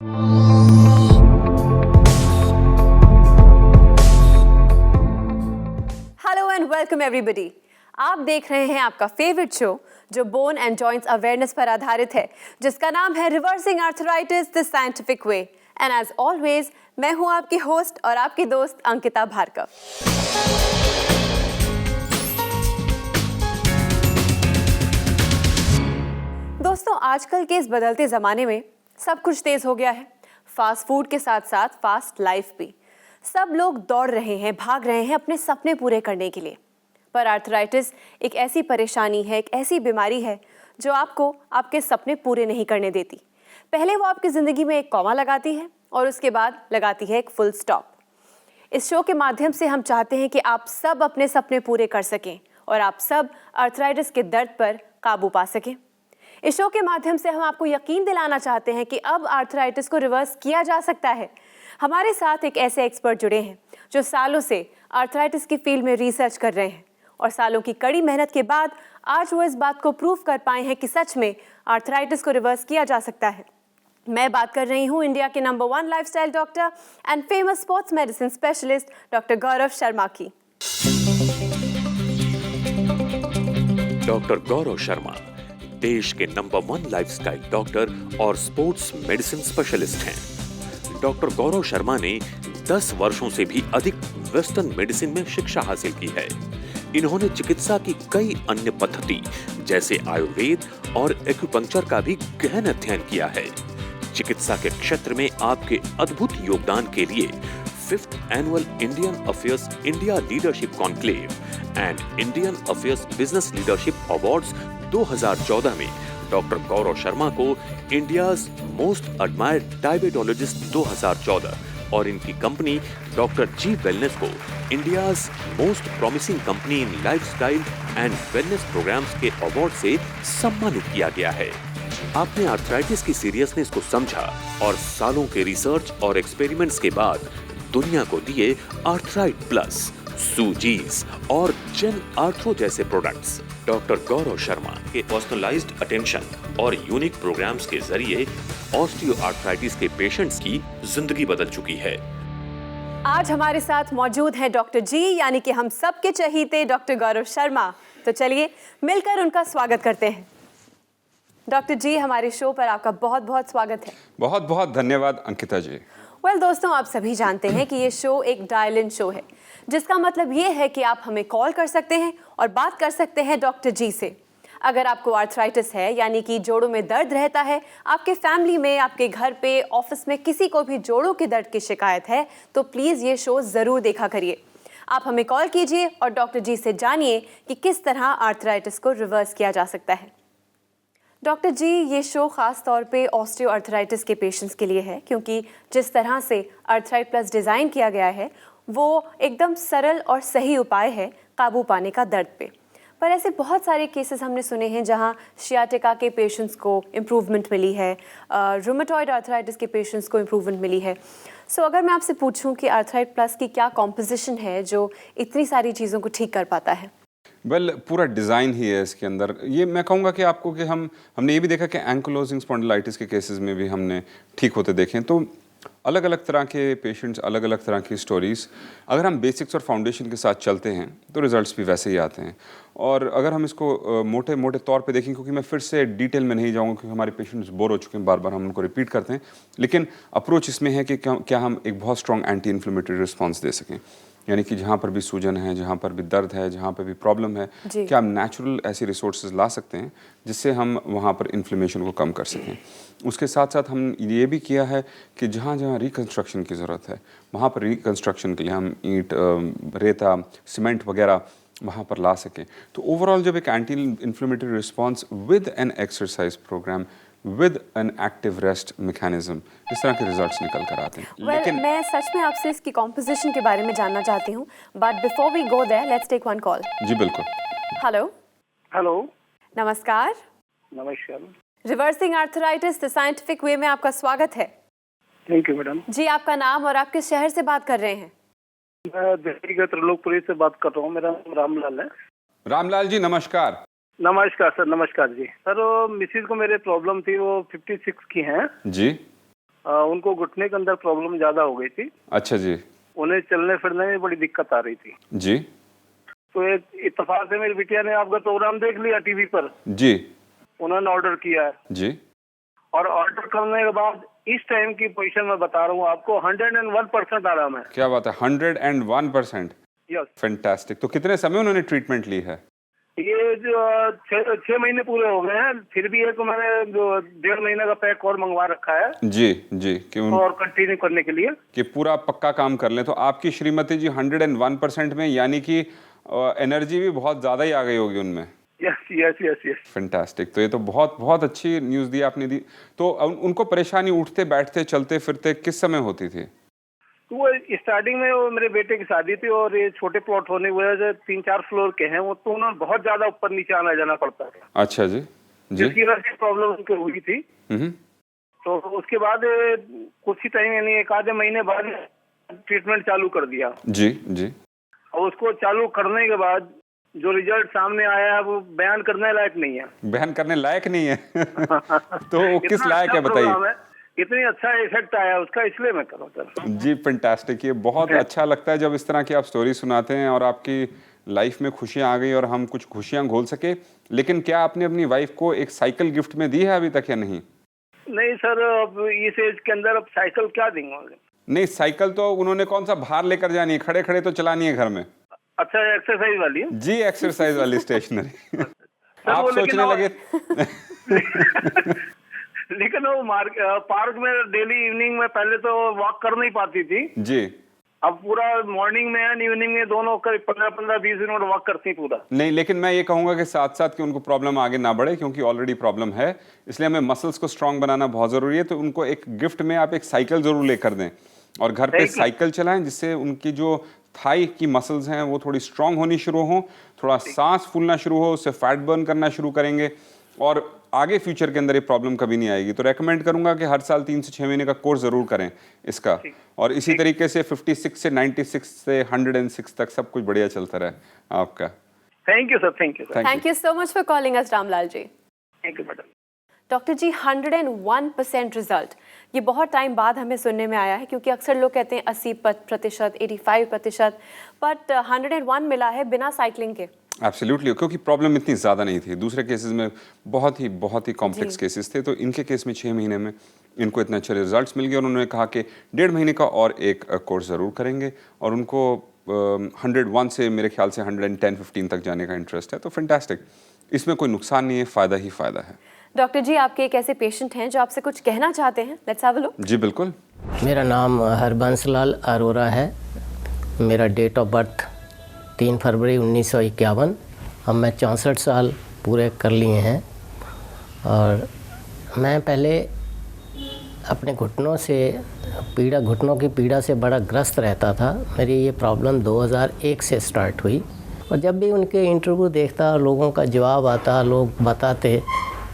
Hello and welcome everybody. आप देख रहे हैं आपका फेवरेट शो जो बोन एंड जॉइंट्स अवेयरनेस पर आधारित है, जिसका नाम है reversing arthritis the scientific way. And as always मैं हूं आपकी होस्ट और आपकी दोस्त अंकिता भार्गव। दोस्तों, आजकल के इस बदलते ज़माने में सब कुछ तेज़ हो गया है। फास्ट फूड के साथ साथ फास्ट लाइफ भी। सब लोग दौड़ रहे हैं, भाग रहे हैं अपने सपने पूरे करने के लिए। पर आर्थराइटिस एक ऐसी परेशानी है, एक ऐसी बीमारी है जो आपको आपके सपने पूरे नहीं करने देती। पहले वो आपकी ज़िंदगी में एक कॉमा लगाती है और उसके बाद लगाती है एक फुल स्टॉप। इस शो के माध्यम से हम चाहते हैं कि आप सब अपने सपने पूरे कर सकें और आप सब आर्थराइटिस के दर्द पर काबू पा सकें। इस शो के माध्यम से हम आपको यकीन दिलाना चाहते हैं कि अब आर्थराइटिस को रिवर्स किया जा सकता है। हमारे साथ एक ऐसे एक्सपर्ट जुड़े हैं जो सालों से आर्थराइटिस की फील्ड में रिसर्च कर रहे हैं और सालों की कड़ी मेहनत के बाद आज वो इस बात को प्रूव कर पाए हैं कि सच में आर्थराइटिस को रिवर्स किया जा सकता है। मैं बात कर रही हूँ इंडिया के number 1 lifestyle doctor and famous sports medicine specialist doctor Gaurav Sharma की। डॉक्टर गौरव शर्मा देश के नंबर 1 लाइफस्टाइल डॉक्टर और स्पोर्ट्स मेडिसिन स्पेशलिस्ट हैं। डॉक्टर गौरव शर्मा ने 10 वर्षों से भी अधिक वेस्टर्न मेडिसिन में शिक्षा हासिल की है। इन्होंने चिकित्सा की कई अन्य पद्धति जैसे आयुर्वेद और एक्यूपंक्चर का भी गहन अध्ययन किया है। चिकित्सा के क्षेत्र में आपके अद्भुत योगदान के लिए 5th annual Indian affairs India leadership conclave and Indian affairs business leadership awards 2014 में डॉक्टर गौरव शर्मा को इंडियाज मोस्ट एडमायर्ड डायबिटोलॉजिस्ट 2014 और इनकी कंपनी डॉक्टर जी वेलनेस को India's most promising company in lifestyle and wellness programmes के award से सम्मानित किया गया है। आपने आर्थराइटिस की सीरियसनेस को समझा और सालों के रिसर्च और एक्सपेरिमेंट्स के बाद दुनिया को दिए आर्थराइट प्लस, सूजीज और जेन आर्थरो जैसे प्रोडक्ट्स। डॉक्टर गौरव शर्मा के पर्सनलाइज्ड अटेंशन और यूनिक प्रोग्राम्स के जरिए ऑस्टियोआर्थराइटिस के पेशेंट्स की जिंदगी बदल चुकी है। आज हमारे साथ मौजूद हैं डॉक्टर जी, यानी कि हम सबके चहीते डॉक्टर गौरव शर्मा। तो चलिए मिलकर उनका स्वागत करते हैं। डॉक्टर जी, हमारे शो पर आपका बहुत बहुत स्वागत है। बहुत बहुत धन्यवाद अंकिता जी। दोस्तों, आप सभी जानते हैं कि ये शो एक डायल इन शो है, जिसका मतलब ये है कि आप हमें कॉल कर सकते हैं और बात कर सकते हैं डॉक्टर जी से। अगर आपको आर्थराइटिस है, यानी कि जोड़ों में दर्द रहता है, आपके फैमिली में, आपके घर पे, ऑफिस में किसी को भी जोड़ों के दर्द की शिकायत है, तो प्लीज़ ये शो ज़रूर देखा करिए। आप हमें कॉल कीजिए और डॉक्टर जी से जानिए कि किस तरह आर्थराइटिस को रिवर्स किया जा सकता है। डॉक्टर जी, ये शो ख़ास तौर पे ऑस्टियोआर्थराइटिस के पेशेंट्स के लिए है, क्योंकि जिस तरह से आर्थराइट प्लस डिज़ाइन किया गया है वो एकदम सरल और सही उपाय है काबू पाने का दर्द पे। पर ऐसे बहुत सारे केसेस हमने सुने हैं जहां शियाटिका के पेशेंट्स को इम्प्रूवमेंट मिली है, रूमेटॉइड आर्थराइटिस के पेशेंट्स को इम्प्रूवमेंट मिली है। सो अगर मैं आपसे पूछूं कि आर्थराइट प्लस की क्या कॉम्पोजिशन है जो इतनी सारी चीज़ों को ठीक कर पाता है? पूरा डिज़ाइन ही है इसके अंदर। ये मैं कहूँगा कि आपको कि हमने ये भी देखा कि एंकोलोजिंग स्पॉन्डिलाइटिस के केसेस में भी हमने ठीक होते देखें। तो अलग अलग तरह के पेशेंट्स, अलग अलग तरह की स्टोरीज़। अगर हम बेसिक्स और फाउंडेशन के साथ चलते हैं तो रिजल्ट्स भी वैसे ही आते हैं। और अगर हम इसको मोटे मोटे तौर पे देखें, क्योंकि मैं फिर से डिटेल में नहीं जाऊँगा क्योंकि हमारे पेशेंट्स बोर हो चुके हैं, बार बार हम उनको रिपीट करते हैं, लेकिन अप्रोच इसमें है कि क्या हम एक बहुत स्ट्रॉन्ग एंटी इन्फ्लेमेटरी रिस्पॉन्स दे सकें। यानी कि जहाँ पर भी सूजन है, जहाँ पर भी दर्द है, जहाँ पर भी प्रॉब्लम है, क्या हम नेचुरल ऐसी रिसोर्सेज ला सकते हैं जिससे हम वहाँ पर इन्फ्लेमेशन को कम कर सकें। उसके साथ साथ हम ये भी किया है कि जहाँ जहाँ रिकन्स्ट्रक्शन की ज़रूरत है वहाँ पर रिकन्स्ट्रक्शन के लिए हम ईंट, रेता, सीमेंट वगैरह वहाँ पर ला सकें। तो ओवरऑल जब एक anti inflammatory response with an exercise programme, with an active rest mechanism, इस तरह के रिजल्ट्स निकल कर आते हैं। लेकिन मैं सच में आपसे इसकी कॉम्पोजिशन के बारे में जानना चाहती हूँ, but before we go there let's take one call. जी बिल्कुल। हेलो। हेलो, नमस्कार। नमस्कार। Reversing arthritis the scientific way में आपका स्वागत है। Thank you madam. जी, आपका नाम और आप किस शहर से बात कर रहे हैं? मैं दिल्ली के त्रिलोकपुरी से बात कर रहा हूँ। मेरा नाम रामलाल है। रामलाल जी नमस्कार। नमस्कार सर। नमस्कार जी। सर, मिसिज को मेरे प्रॉब्लम थी, वो 56 की हैं जी। उनको घुटने के अंदर प्रॉब्लम ज्यादा हो गई थी। अच्छा जी। उन्हें चलने फिरने में बड़ी दिक्कत आ रही थी। जी तो एक इत्तेफाक से मेरी बिटिया ने आपका प्रोग्राम देख लिया टीवी पर। जी उन्होंने ऑर्डर किया है जी। और ऑर्डर करने के बाद इस टाइम की पोजीशन में बता रहा हूँ आपको 101% आराम है। क्या बात है, 101%। यस। फैंटास्टिक। तो कितने समय उन्होंने ट्रीटमेंट ली है? ये जो 6 महीने पूरे हो गए हैं, फिर भी एक मैंने 1.5 महीने का पैक और मंगवा रखा है। जी जी। और कंटिन्यू करने के लिए कि पूरा पक्का काम कर लें। तो आपकी श्रीमती जी 101% में, यानी कि एनर्जी भी बहुत ज़्यादा ही आ गई होगी उनमें। Yes yes yes yes. Fantastic. तो ये तो बहुत बहुत अच्छी न्यूज़ दी आपने दी। तो उनको परेशानी उठते बैठते चलते फिरते किस समय होती थी? तो वो स्टार्टिंग में वो मेरे बेटे की शादी थी और ये छोटे प्लॉट होने की वजह से 3-4 फ्लोर के हैं वो, तो उन्हें बहुत ज्यादा ऊपर नीचे आना जाना पड़ता था। अच्छा जी जी। जिसकी वजह से प्रॉब्लम उनको हुई थी। तो उसके बाद कुछ ही टाइम यानी 1 आधे महीने बाद ट्रीटमेंट चालू कर दिया। जी जी। और उसको चालू करने के बाद जो रिजल्ट सामने आया है वो बयान करने लायक नहीं है। बयान करने लायक नहीं है। तो वो किस इतना लायक अच्छा है बताइए? प्रोग्राम है, इतनी अच्छा इफेक्ट आया उसका, इसलिए मैं कर रहा था। जी फैंटास्टिक। ये बहुत अच्छा लगता है जब इस तरह की आप स्टोरी सुनाते हैं और आपकी लाइफ में खुशियां आ गई और हम कुछ खुशियां घोल सके। लेकिन क्या आपने अपनी वाइफ को एक साइकिल गिफ्ट में दी है अभी तक या नहीं? नहीं सर, अब इस एज के अंदर अब साइकिल क्या देंगे? नहीं, साइकिल तो उन्होंने कौन सा बाहर लेकर जानी है, खड़े खड़े तो चलानी है घर में। अच्छा, एक्सरसाइज वाली है जी, एक्सरसाइज वाली स्टेशनरी। सर, आप वो सोचने लगे। लेकिन वो पार्क में डेली इवनिंग में पहले तो वॉक कर नहीं पाती थी। जी। अब पूरा मॉर्निंग में एंड इवनिंग में दोनों कर 15-15-20 मिनट वॉक करती पूरा। नहीं, लेकिन मैं ये कहूंगा कि साथ साथ कि उनको प्रॉब्लम आगे ना बढ़े, क्योंकि ऑलरेडी प्रॉब्लम है, इसलिए हमें मसल्स को स्ट्रांग बनाना बहुत जरूरी है। तो उनको एक गिफ्ट में आप एक साइकिल जरूर लेकर दें और घर पे साइकिल चलाएं, जिससे उनकी जो थाई की मसल्स हैं वो थोड़ी स्ट्रांग होनी शुरू हो, थोड़ा सांस फूलना शुरू हो, उससे फैट बर्न करना शुरू करेंगे और आगे फ्यूचर के अंदर ये प्रॉब्लम कभी नहीं आएगी। तो रेकमेंड करूंगा कि हर साल 3 से 6 महीने का कोर्स जरूर करें इसका, और इसी तरीके से 56 से 96 से 106 तक सब कुछ बढ़िया चलता रहे आपका। Thank you sir, thank you sir. Thank you so much for calling us Ramlal ji. Thank you madam. Doctor ji, 101% result, ये बहुत टाइम बाद हमें सुनने में आया है, क्योंकि अक्सर लोग कहते हैं 80%, 85%, बट 101 मिला है बिना साइकिलिंग के। एब्सोल्युटली, क्योंकि प्रॉब्लम इतनी ज़्यादा नहीं थी। दूसरे केसेस में बहुत ही कॉम्प्लेक्स केसेस थे, तो इनके केस में 6 महीने में इनको इतने अच्छे रिजल्ट्स मिल गए और उन्होंने कहा कि 1.5 महीने का और एक कोर्स ज़रूर करेंगे, और उनको 101 से मेरे ख्याल से 110-15 तक जाने का इंटरेस्ट है। तो फैंटास्टिक, इसमें कोई नुकसान नहीं है, फ़ायदा ही फ़ायदा है। डॉक्टर जी, आपके एक ऐसे पेशेंट हैं जो आपसे कुछ कहना चाहते हैं, लेट्स हैव अ लुक। जी बिल्कुल। मेरा नाम हरबंस लाल अरोरा है। मेरा डेट ऑफ बर्थ 3 फरवरी 1951। अब मैं 64 साल पूरे कर लिए हैं और मैं पहले अपने घुटनों की पीड़ा से बड़ा ग्रस्त रहता था। मेरी ये प्रॉब्लम 2001 से स्टार्ट हुई, और जब भी उनके इंटरव्यू देखता, लोगों का जवाब आता, लोग बताते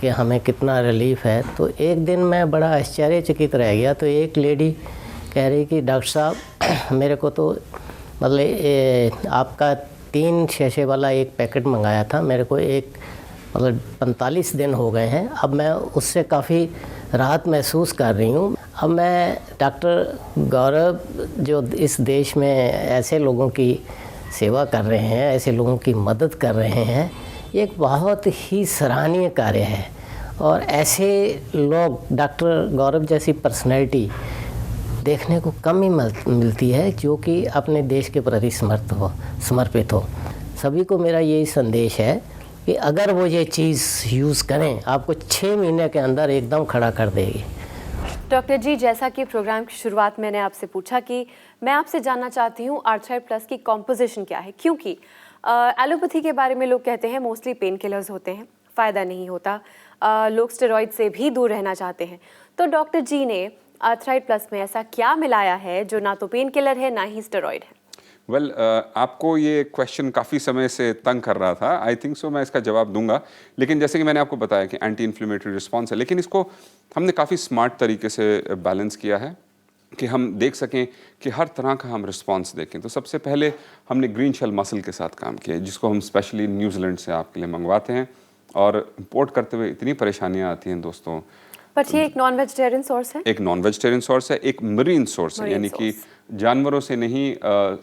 कि हमें कितना रिलीफ है, तो एक दिन मैं बड़ा आश्चर्यचकित रह गया। तो एक लेडी कह रही कि डॉक्टर साहब, मेरे को तो मतलब आपका 3 शीशे वाला एक पैकेट मंगाया था, मेरे को एक मतलब 45 दिन हो गए हैं, अब मैं उससे काफ़ी राहत महसूस कर रही हूँ। अब मैं डॉक्टर गौरव, जो इस देश में ऐसे लोगों की सेवा कर रहे हैं, ऐसे लोगों की मदद कर रहे हैं, ये एक बहुत ही सराहनीय कार्य है। और ऐसे लोग, डॉक्टर गौरव जैसी पर्सनैलिटी देखने को कम ही मिलती है, जो कि अपने देश के प्रति समर्पित हो। सभी को मेरा यही संदेश है कि अगर वो ये चीज़ यूज़ करें, आपको 6 महीने के अंदर एकदम खड़ा कर देगी। डॉक्टर जी, जैसा कि प्रोग्राम की शुरुआत मैंने आपसे पूछा कि मैं आपसे जानना चाहती हूँ आर्थराइड प्लस की कॉम्पोजिशन क्या है, क्योंकि एलोपैथी के बारे में लोग कहते हैं मोस्टली पेन किलर्स होते हैं, फ़ायदा नहीं होता, लोग स्टेरॉइड से भी दूर रहना चाहते हैं। तो डॉक्टर जी ने आर्थराइड प्लस में ऐसा क्या मिलाया है जो ना तो पेन किलर है ना ही स्टेरॉइड है? वेल, आपको ये क्वेश्चन काफ़ी समय से तंग कर रहा था। आई थिंक सो मैं इसका जवाब दूंगा, लेकिन जैसे कि मैंने आपको बताया कि एंटी इन्फ्लेमेटरी रिस्पॉन्स है, लेकिन इसको हमने काफ़ी स्मार्ट तरीके से बैलेंस किया है कि हम देख सकें कि हर तरह का हम रिस्पॉन्स देखें। तो सबसे पहले हमने ग्रीन शेल मसल के साथ काम किया, जिसको हम स्पेशली न्यूजीलैंड से आपके लिए मंगवाते हैं, और इम्पोर्ट करते हुए इतनी परेशानियाँ आती हैं दोस्तों। बट ये एक नॉन वेजिटेरियन सोर्स है। एक नॉन वेजिटेरियन सोर्स है, एक मरीन सोर्स है, यानी कि जानवरों से नहीं,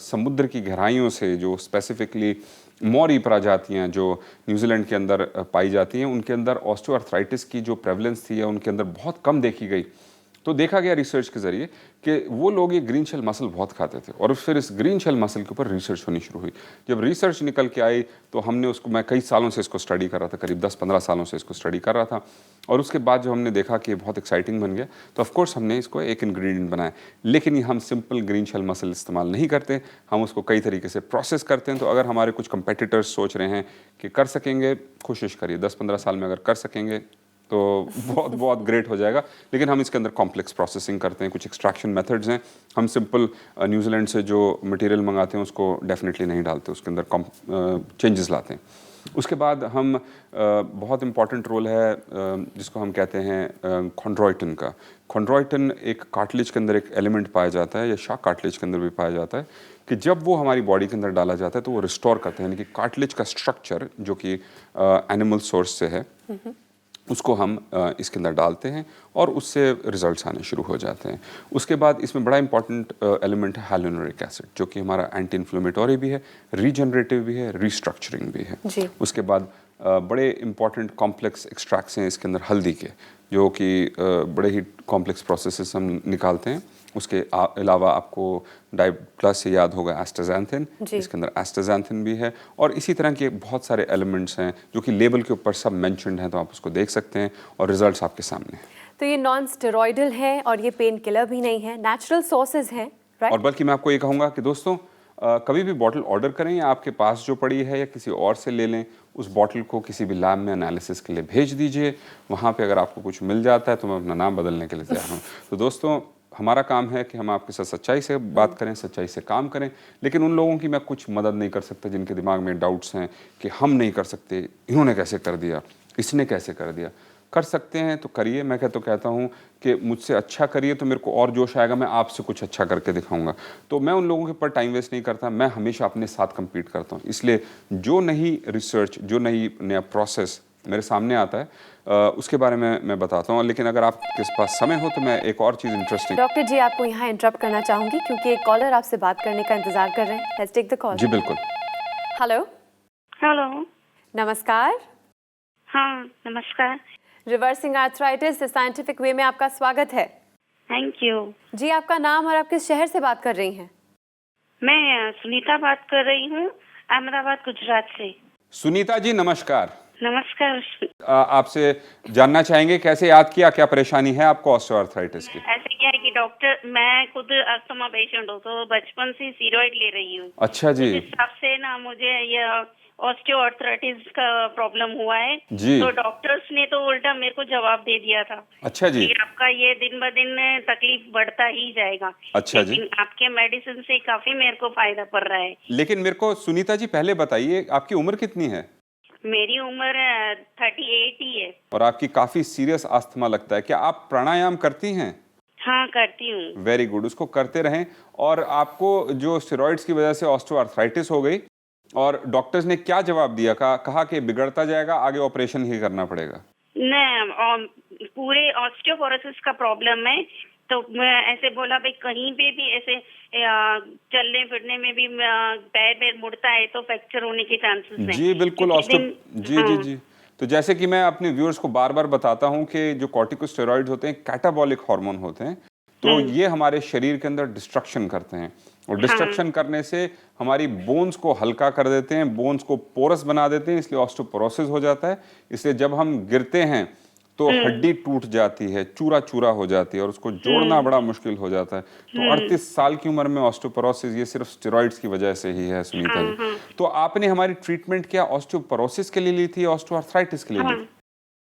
समुद्र की गहराइयों से जो स्पेसिफिकली मौरी प्रजातियां जो न्यूजीलैंड के अंदर पाई जाती हैं, उनके अंदर ऑस्टियोआर्थराइटिस की जो प्रेवलेंस थी या उनके अंदर बहुत कम देखी गई। तो देखा गया रिसर्च के जरिए कि वो लोग ये ग्रीन शेल मसल बहुत खाते थे, और फिर इस ग्रीन शेल मसल के ऊपर रिसर्च होनी शुरू हुई। जब रिसर्च निकल के आई तो हमने उसको, मैं कई सालों से इसको स्टडी कर रहा था, करीब 10-15 सालों से इसको स्टडी कर रहा था, और उसके बाद जब हमने देखा कि ये बहुत एक्साइटिंग बन गया तो ऑफकोर्स हमने इसको एक इंग्रेडिएंट बनाया। लेकिन ये हम सिंपल ग्रीन शेल मसल इस्तेमाल नहीं करते, हम उसको कई तरीके से प्रोसेस करते हैं। तो अगर हमारे कुछ कंपेटिटर्स सोच रहे हैं कि कर सकेंगे, कोशिश करिए, 10-15 साल में अगर कर सकेंगे तो बहुत बहुत ग्रेट हो जाएगा। लेकिन हम इसके अंदर कॉम्प्लेक्स प्रोसेसिंग करते हैं, कुछ एक्सट्रैक्शन मेथड्स हैं। हम सिंपल न्यूजीलैंड से जो मटेरियल मंगाते हैं उसको डेफिनेटली नहीं डालते, उसके अंदर चेंजेस लाते हैं। उसके बाद हम बहुत इम्पॉर्टेंट रोल है जिसको हम कहते हैं कॉन्ड्रॉइटिन का। कॉन्ड्रॉइटिन एक कार्टिलेज के अंदर एक एलिमेंट पाया जाता है, या शार्क कार्टिलेज के अंदर भी पाया जाता है, कि जब वो हमारी बॉडी के अंदर डाला जाता है तो वो रिस्टोर करते हैं, यानी कि कार्टिलेज का स्ट्रक्चर जो कि एनिमल सोर्स से है, उसको हम इसके अंदर डालते हैं और उससे रिजल्ट्स आने शुरू हो जाते हैं। उसके बाद इसमें बड़ा इंपॉर्टेंट एलिमेंट है हाइलुरोनिक एसिड, जो कि हमारा एंटी इन्फ्लेमेटरी भी है, रीजनरेटिव भी है, रीस्ट्रक्चरिंग भी है जी। उसके बाद बड़े इंपॉर्टेंट कॉम्प्लेक्स एक्सट्रैक्ट्स हैं इसके अंदर हल्दी के, जो कि बड़े ही कॉम्प्लेक्स प्रोसेसेस हम निकालते हैं। उसके अलावा आपको डाइप्लस से याद होगा एस्टाज़ैंथिन, इसके अंदर एस्टाज़ैंथिन भी है, और इसी तरह के बहुत सारे एलिमेंट्स हैं जो कि लेबल के ऊपर सब मेंशन्ड हैं, तो आप उसको देख सकते हैं और रिजल्ट्स आपके सामने हैं। तो ये नॉन स्टेरॉइडल है और ये पेन किलर भी नहीं है, नेचुरल सोर्सेज हैं, राइट? और बल्कि मैं आपको ये कहूँगा कि दोस्तों कभी भी बॉटल ऑर्डर करें या आपके पास जो पड़ी है या किसी और से ले लें, उस बॉटल को किसी भी लैब में एनालिसिस के लिए भेज दीजिए। वहाँ पे अगर आपको कुछ मिल जाता है तो मैं अपना नाम बदलने के लिए तैयार हूँ। तो दोस्तों, हमारा काम है कि हम आपके साथ सच्चाई से बात करें, सच्चाई से काम करें। लेकिन उन लोगों की मैं कुछ मदद नहीं कर सकता जिनके दिमाग में डाउट्स हैं कि हम नहीं कर सकते, इन्होंने कैसे कर दिया, इसने कैसे कर दिया। कर सकते हैं तो करिए। मैं कहता हूँ कि मुझसे अच्छा करिए तो मेरे को और जोश आएगा, मैं आपसे कुछ अच्छा करके दिखाऊंगा। तो मैं उन लोगों के ऊपर टाइम वेस्ट नहीं करता, मैं हमेशा अपने साथ कम्पीट करता हूँ। इसलिए जो नई रिसर्च, जो नया प्रोसेस मेरे सामने आता है उसके बारे में मैं बताता हूँ। लेकिन अगर आपके पास समय हो तो मैं एक और चीज़ इंटरेस्टिंग। डॉक्टर जी, आपको यहाँ इंटरप्ट करना चाहूँगी क्योंकि एक कॉलर आपसे बात करने का इंतजार कर रहे हैं। Let's take the call. जी बिल्कुल। हेलो। हेलो, नमस्कार। हाँ नमस्कार। रिवर्सिंग आर्थराइटिस साइंटिफिक वे में आपका स्वागत है। थैंक यू जी, आपका नाम और आप किस शहर से बात कर रही हैं? मैं सुनीता बात कर रही हूँ, अहमदाबाद गुजरात से। सुनीता जी नमस्कार। नमस्कार। आपसे जानना चाहेंगे कैसे याद किया, क्या परेशानी है आपको ऑस्टियोआर्थराइटिस की? ऐसे क्या है कि डॉक्टर, मैं खुद अस्थमा पेशेंट हूँ, तो बचपन से स्टीरॉइड ले रही हूँ। अच्छा जी। इस हिसाब से ना मुझे ये ऑस्टियोआर्थराइटिस का प्रॉब्लम हुआ है जी। तो डॉक्टर्स ने तो उल्टा मेरे को जवाब दे दिया था। अच्छा जी। कि आपका ये दिन ब दिन तकलीफ बढ़ता ही जाएगा। अच्छा जी। लेकिन आपके मेडिसिन से काफी मेरे को फायदा पड़ रहा है। लेकिन मेरे को सुनीता जी पहले बताइए, आपकी उम्र कितनी है? मेरी उम्र 38 ही है। और आपकी काफी सीरियस अस्थमा लगता है, क्या आप प्राणायाम करती हैं? हाँ करती हूँ। वेरी गुड, उसको करते रहें। और आपको जो स्टेरॉइड्स की वजह से ऑस्टियोआर्थराइटिस हो गई, और डॉक्टर्स ने क्या जवाब दिया? कहा कि बिगड़ता जाएगा, आगे ऑपरेशन ही करना पड़ेगा? नहीं, पूरे ऑस्टियोपोरोसिस का प्रॉब्लम है। तो मैं ऐसे बोला भाई कहीं पे भी ऐसे चलने फिरने में भी पैर मुड़ता है तो फ्रैक्चर होने के चांसेस हैं। जी बिल्कुल। जी। तो जैसे कि मैं अपने व्यूअर्स को बार बार बताता हूं कि जो कॉर्टिकोस्टेरॉइड्स होते हैं कैटाबॉलिक हार्मोन होते हैं, तो ये हमारे शरीर के अंदर डिस्ट्रक्शन करते हैं, और डिस्ट्रक्शन करने से हमारी बोन्स को हल्का कर देते हैं, बोन्स को पोरस बना देते हैं, इसलिए ऑस्टियोपोरोसिस हो जाता है। इसलिए जब हम गिरते हैं तो हड्डी टूट जाती है, चूरा चूरा हो जाती है, और उसको जोड़ना बड़ा मुश्किल हो जाता है। तो 38 साल की उम्र में ऑस्टियोपोरोसिस, ये सिर्फ स्टेरॉइड्स की वजह से ही है सुनीता जी। तो आपने हमारी ट्रीटमेंट क्या ऑस्टियोपोरोसिस के लिए ली थी, ऑस्टियोआर्थराइटिस के लिए ली?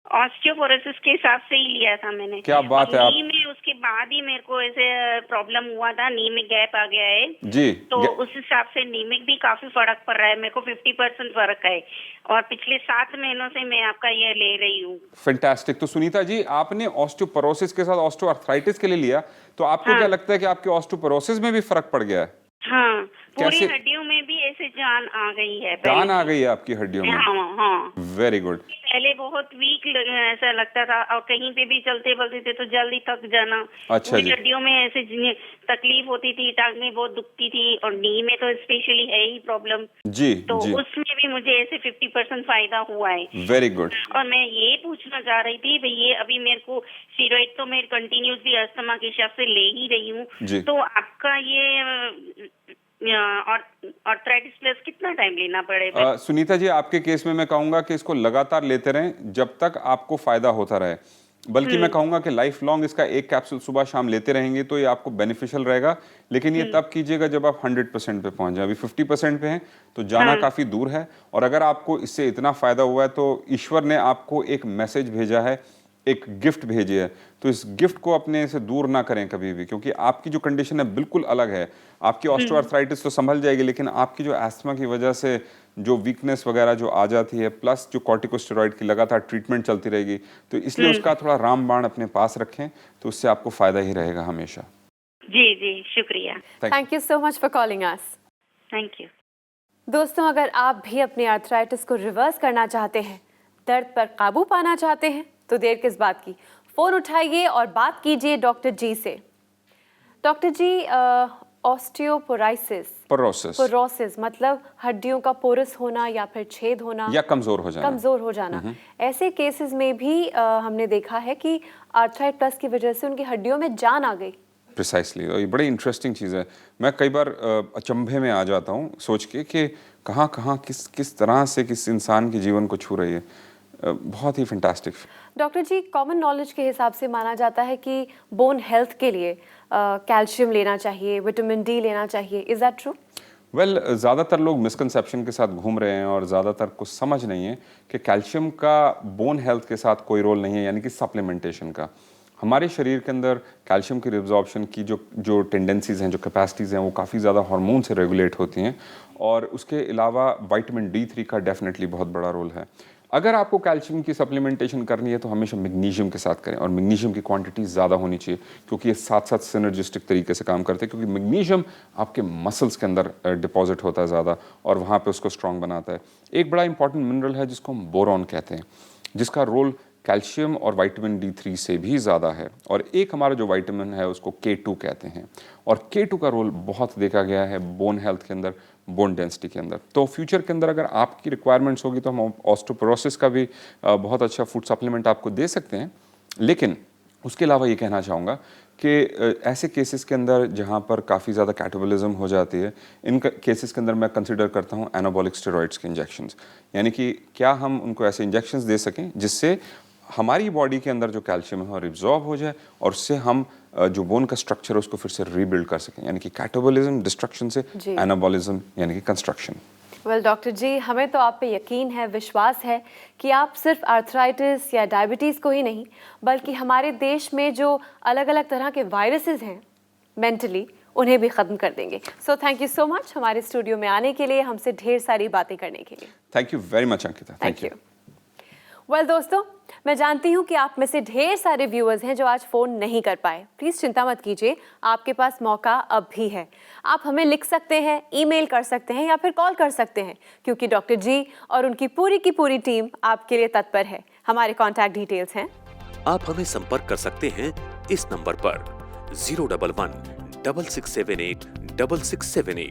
ऑस्टियोपोरोसिस के हिसाब से ही लिया था मैंने। क्या बात है। नी में उसके बाद ही मेरे को ऐसे प्रॉब्लम हुआ था, नी में गैप आ गया है जी। तो उस हिसाब से नी में भी काफी फर्क पड़ रहा है मेरे को। 50% फर्क है, और पिछले 7 महीनों से मैं आपका ये ले रही हूँ। फैंटास्टिक। तो सुनीता जी, आपने ऑस्टियोपोरोसिस के साथ ऑस्टियोआर्थराइटिस के लिए लिया, तो आपको क्या लगता है कि आपके ऑस्टियोपोरोसिस में भी फर्क पड़ गया है? हाँ, पूरी हड्डियों में भी ऐसे से जान आ गई है। जान आ गई है आपकी हड्डियों में? हाँ हाँ। Very good. पहले बहुत वीक ऐसा लगता था, और कहीं पे भी चलते बोलते थे तो जल्दी थक जाना। अच्छा पूरी जी। हड्डियों में ऐसे तकलीफ होती थी, टांग में बहुत दुखती थी, और नी में तो स्पेशली है ही प्रॉब्लम। जी तो जी। उसमें भी मुझे ऐसे 50% फायदा हुआ है। Very good. और मैं ये पूछना चाह रही थी भाई, ये अभी मेरे को स्टीरॉइड तो मैं कंटिन्यूसली अस्थमा के हिसाब से ले ही रही जी। हूँ, तो आपका ये और आर्थराइटिस प्लस कितना टाइम लेना पड़ेगा? सुनीता जी, आपके केस में मैं कहूंगा कि इसको लगातार लेते रहें जब तक आपको फायदा होता रहे। बल्कि मैं कहूंगा कि लाइफ लॉन्ग इसका एक कैप्सूल सुबह शाम लेते रहेंगे तो ये आपको बेनिफिशियल रहेगा। लेकिन ये तब कीजिएगा जब आप 100% पे पहुंच जाए। अभी 50% पे हैं तो जाना काफी दूर है। और अगर आपको इससे इतना फायदा हुआ है तो ईश्वर ने आपको एक मैसेज भेजा है, एक गिफ्ट भेजी है। तो इस गिफ्ट को अपने से दूर ना करें कभी भी, क्योंकि आपकी जो कंडीशन है बिल्कुल अलग है। आपकी ऑस्टियोआर्थराइटिस तो संभल जाएगी, लेकिन आपकी जो एस्थमा की वजह से जो वीकनेस वगैरह जो आ जाती है, प्लस जो कॉर्टिकोस्टेरॉइड की लगातार ट्रीटमेंट चलती रहेगी, तो इसलिए उसका थोड़ा रामबाण अपने पास रखें, तो उससे आपको फायदा ही रहेगा हमेशा। जी जी, शुक्रिया। Thank you so much for calling us. Thank you. दोस्तों, अगर आप भी अपनी आर्थराइटिस को रिवर्स करना चाहते हैं, दर्द पर काबू पाना चाहते हैं, तो देर किस बात की, फ़ोन उठाइए और बात कीजिए डॉक्टर जी से। डॉक्टर जी, पोरोसिस मतलब हड्डियों का पोरस होना या फिर छेद होना या कमजोर हो जाना। ऐसे केसेस में भी हमने देखा है कि आर्थराइट प्लस की वजह से उनकी हड्डियों में जान आ गई। प्रिसाइसली, और ये बड़ी इंटरेस्टिंग चीज़ है। मैं कई बार अचंभे में आ जाता हूँ सोच के कि कहाँ किस तरह से किस इंसान के जीवन को छू रही है। बहुत ही फैंटास्टिक। डॉक्टर जी, कॉमन नॉलेज के हिसाब से माना जाता है कि बोन हेल्थ के लिए कैल्शियम लेना चाहिए, विटामिन डी लेना चाहिए। Is that true? वेल, ज़्यादातर लोग मिसकंसेप्शन के साथ घूम रहे हैं और ज़्यादातर को समझ नहीं है कि कैल्शियम का बोन हेल्थ के साथ कोई रोल नहीं है, यानी कि सप्लीमेंटेशन का। हमारे शरीर के अंदर कैल्शियम की रिब्जॉर्प्शन की जो टेंडेंसीज़ हैं, जो कैपेसिटीज़ हैं, वो काफ़ी ज़्यादा हार्मोन से रेगुलेट होती हैं। और उसके अलावा विटामिन D3 का डेफिनेटली बहुत बड़ा रोल है। अगर आपको कैल्शियम की सप्लीमेंटेशन करनी है तो हमेशा मैग्नीशियम के साथ करें, और मैग्नीशियम की क्वांटिटी ज़्यादा होनी चाहिए, क्योंकि ये साथ साथ सिनर्जिस्टिक तरीके से काम करते हैं। क्योंकि मैग्नीशियम आपके मसल्स के अंदर डिपॉजिट होता है ज़्यादा, और वहाँ पे उसको स्ट्रॉन्ग बनाता है। एक बड़ा इंपॉर्टेंट मिनरल है जिसको हम बोरॉन कहते हैं, जिसका रोल कैल्शियम और विटामिन D3 से भी ज़्यादा है। और एक हमारा जो विटामिन है उसको K2 कहते हैं, और K2 का रोल बहुत देखा गया है बोन हेल्थ के अंदर, बोन डेंसिटी के अंदर। तो फ्यूचर के अंदर अगर आपकी रिक्वायरमेंट्स होगी तो हम ऑस्टियोपोरोसिस का भी बहुत अच्छा फूड सप्लीमेंट आपको दे सकते हैं। लेकिन उसके अलावा ये कहना चाहूँगा कि ऐसे केसेस के अंदर जहाँ पर काफ़ी ज़्यादा कैटाबॉलिज्म हो जाती है, इन केसेस के अंदर मैं कंसिडर करता हूँ एनाबॉलिक स्टेरॉइड्स के इंजेक्शंस। यानी कि क्या हम उनको ऐसे इंजेक्शंस दे सकें जिससे हमारी बॉडी के अंदर जो कैल्शियम है वो रिब्जॉर्ब हो जाए, और उससे हम जो बोन का स्ट्रक्चर है उसको फिर से रीबिल्ड कर सकें। यानी कि कैटाबॉलिज्म डिस्ट्रक्शन से एनाबॉलिज्म यानी कि कंस्ट्रक्शन। वेल डॉक्टर जी, हमें तो आप पे यकीन है, विश्वास है कि आप सिर्फ आर्थराइटिस या डायबिटीज़ को ही नहीं, बल्कि हमारे देश में जो अलग अलग तरह के वायरसेस हैं मेंटली, उन्हें भी ख़त्म कर देंगे। So thank you so much हमारे स्टूडियो में आने के लिए, हमसे ढेर सारी बातें करने के लिए। Thank you very much Ankita. Thank you. Well दोस्तों, मैं जानती हूँ कि आप में से ढेर सारे व्यूअर्स हैं जो आज फ़ोन नहीं कर पाए। प्लीज़ चिंता मत कीजिए, आपके पास मौका अब भी है। आप हमें लिख सकते हैं, ईमेल कर सकते हैं, या फिर कॉल कर सकते हैं, क्योंकि डॉक्टर जी और उनकी पूरी की पूरी टीम आपके लिए तत्पर है। हमारे कॉन्टैक्ट डिटेल्स हैं। आप हमें संपर्क कर सकते हैं इस नंबर पर 011 6678 6678।